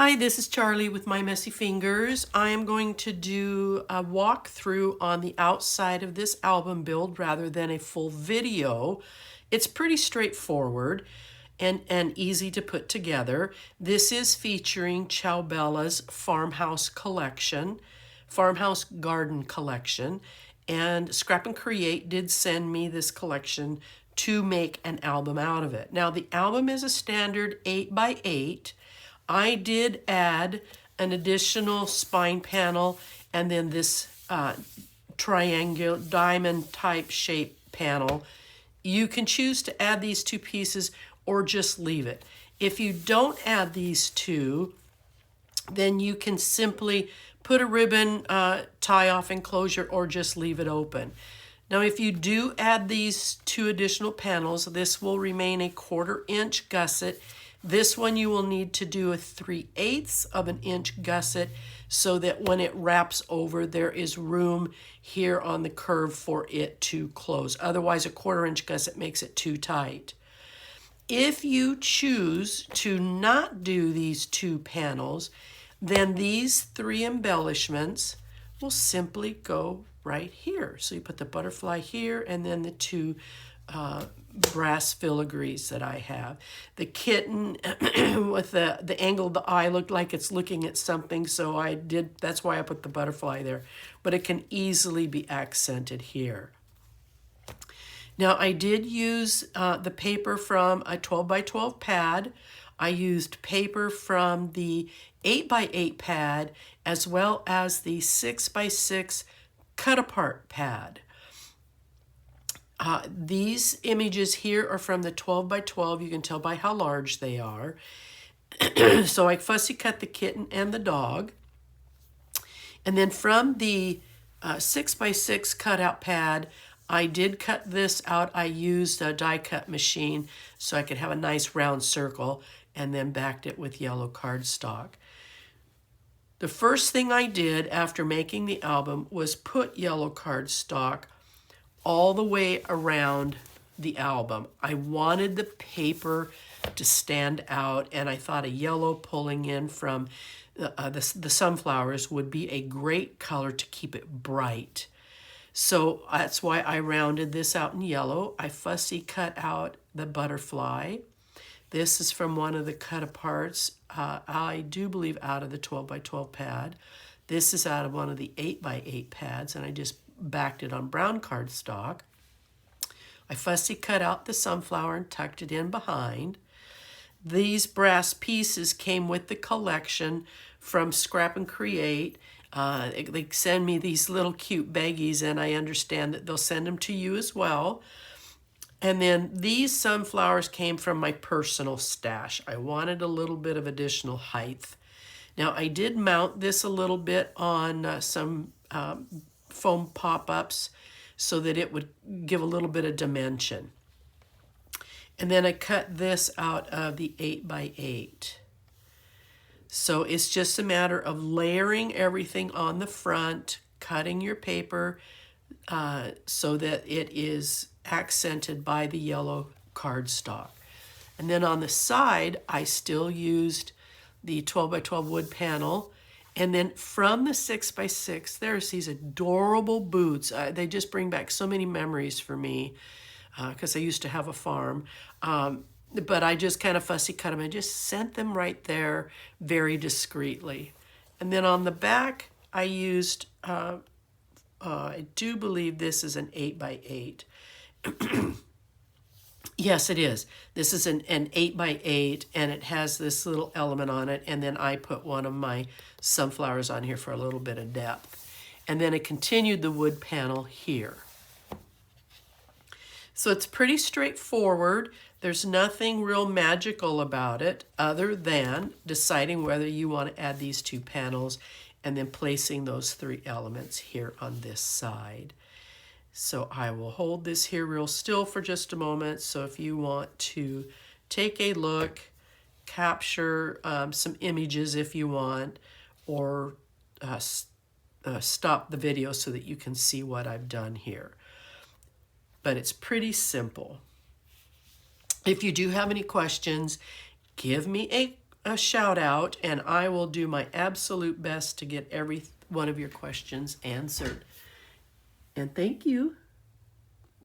Hi, this is Charlie with My Messy Fingers. I am going to do a walkthrough on the outside of this album build rather than a full video. It's pretty straightforward and easy to put together. This is featuring Ciao Bella's Farmhouse Collection, Farmhouse Garden Collection, and Scrap and Create did send me this collection to make an album out of it. Now, the album is a standard 8x8. I did add an additional spine panel and then this triangular diamond type shape panel. You can choose to add these two pieces or just leave it. If you don't add these two, then you can simply put a ribbon tie off enclosure or just leave it open. Now, if you do add these two additional panels, this will remain a 1/4 inch gusset. This one you will need to do a 3/8 of an inch gusset so that when it wraps over, there is room here on the curve for it to close. Otherwise, a 1/4 inch gusset makes it too tight. If you choose to not do these two panels, then these three embellishments will simply go right here. So you put the butterfly here and then the two brass filigrees that I have. The kitten with the angle of the eye looked like it's looking at something, so that's why I put the butterfly there. But it can easily be accented here. Now, I did use the paper from a 12x12 pad. I used paper from the 8x8 pad as well as the 6x6 cut-apart pad. These images here are from the 12x12. You can tell by how large they are. So I fussy cut the kitten and the dog. And then from the 6x6 cutout pad, I did cut this out. I used a die cut machine so I could have a nice round circle and then backed it with yellow cardstock. The first thing I did after making the album was put yellow cardstock all the way around the album. I wanted the paper to stand out, and I thought a yellow pulling in from the sunflowers would be a great color to keep it bright. So that's why I rounded this out in yellow. I fussy cut out the butterfly. This is from one of the cut-aparts, I do believe out of the 12x12 pad. This is out of one of the 8x8 pads, and I just backed it on brown cardstock. I fussy cut out the sunflower and tucked it in behind. These brass pieces came with the collection from Scrap and Create. They send me these little cute baggies, and I understand that they'll send them to you as well. And then these sunflowers came from my personal stash. I wanted a little bit of additional height. Now, I did mount this a little bit on some foam pop-ups so that it would give a little bit of dimension. And then I cut this out of the 8x8. So it's just a matter of layering everything on the front, cutting your paper so that it is accented by the yellow cardstock. And then on the side, I still used the 12x12 wood panel. And then from the 6x6, there's these adorable boots. They just bring back so many memories for me because I used to have a farm. But I just kind of fussy cut them and just sent them right there very discreetly. And then on the back, I used, I do believe this is an 8x8. Yes, it is. This is an 8x8, and it has this little element on it, and then I put one of my sunflowers on here for a little bit of depth. And then I continued the wood panel here. So it's pretty straightforward. There's nothing real magical about it other than deciding whether you want to add these two panels and then placing those three elements here on this side. So I will hold this here real still for just a moment. So if you want to take a look, capture some images if you want, or stop the video so that you can see what I've done here. But it's pretty simple. If you do have any questions, give me a shout out, and I will do my absolute best to get every one of your questions answered. And thank you.